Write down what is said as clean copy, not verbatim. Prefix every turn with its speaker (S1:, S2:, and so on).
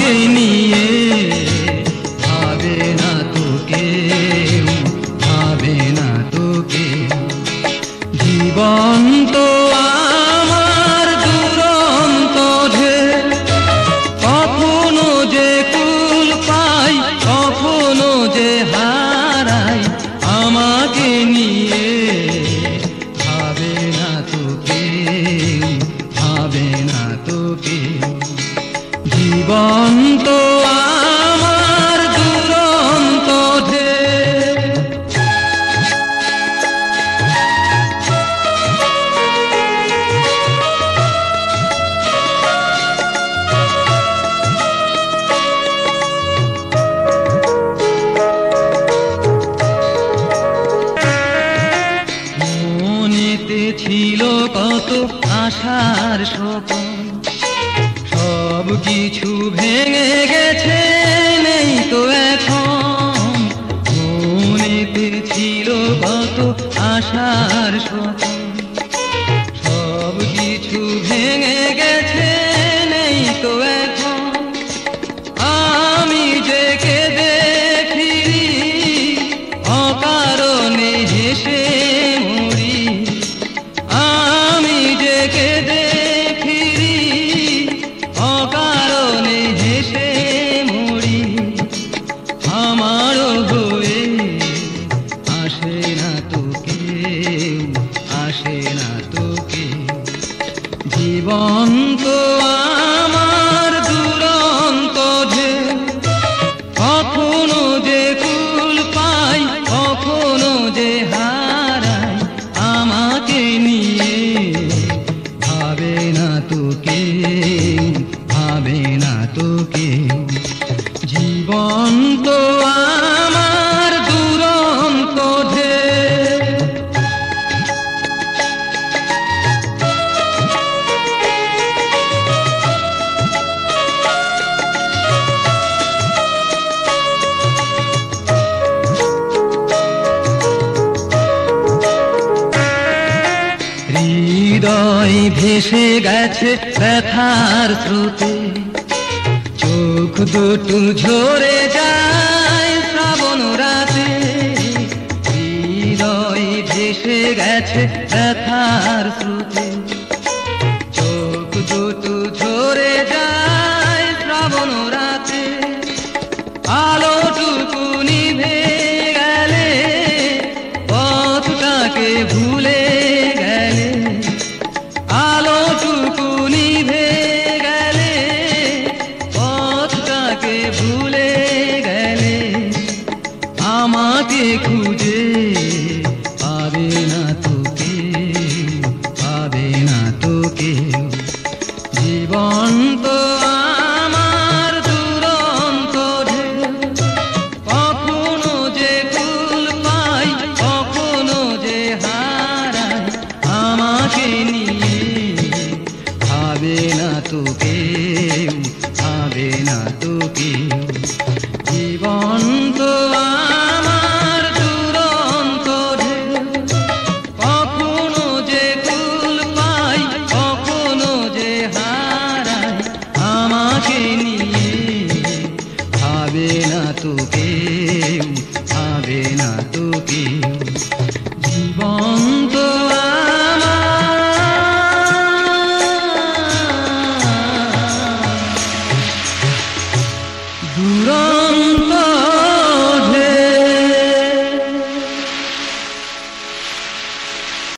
S1: আমাকে নিয়ে ভাবে না তো কেউ, ভাবে না তো কেউ। জীবন তো আমার দুরন্ত ঢেউ, কখনো যে কুল পাই, কখনো যে হারাই। আমাকে নিয়ে ভাবে না তো কেউ, ভাবে না তো কেউ। জীবন তো আমার দুরন্ত ঢেউ। মনেতে ছিল কত আশার স্বপ্ন, সব কিছু ভেঙে গেছে, নেই তো এখন। মনেতে ছিল কত আশার স্বপ্ন, সব কিছু ভেঙে গেছে, নেই তো এখন। আমি যে কেঁদে ফিরি, অকারণে হেসে মরি। আমি যে কেঁদে ফিরি, অকারণে হেসে মরি। আমারও হয়ে আসে না তো কেউ, আসে না তো কেউ। জীবন তো আমার দুরন্ত ঢেউ, কখনো যে কুল পাই, কখনো যে হারাই। আমাকে নিয়ে ভাবে না তো কেউ, ভাবে না তো কেউ। জীবন তো আমার দুরন্ত ঢেউ। হৃদয় ভেসে গেছে ব্যথার স্রোতে, চোখ দুটো ঝরে যায় শ্রাবণ রাতে। হৃদয় ভেসে গেছে ব্যথার স্রোতে, চোখ দুটো ঝরে যায় শ্রাবণ রাতে। আলোটুকু নিভে গেলে, পথটাকে ভুলে গেলে। আলোটুকু নিভে গেলে, পথটাকে ভুলে গেলে। আমাকে খুঁজে পাবে না তো কেউ, পাবে না তো কেউ। জীবন তো আমার দুরন্ত ঢেউ, কখনো যে কুল পাই, কখনো যে হারাই। আমাকে নিয়ে ভাবে না তো কেউ, ভাবে না তো কেউ।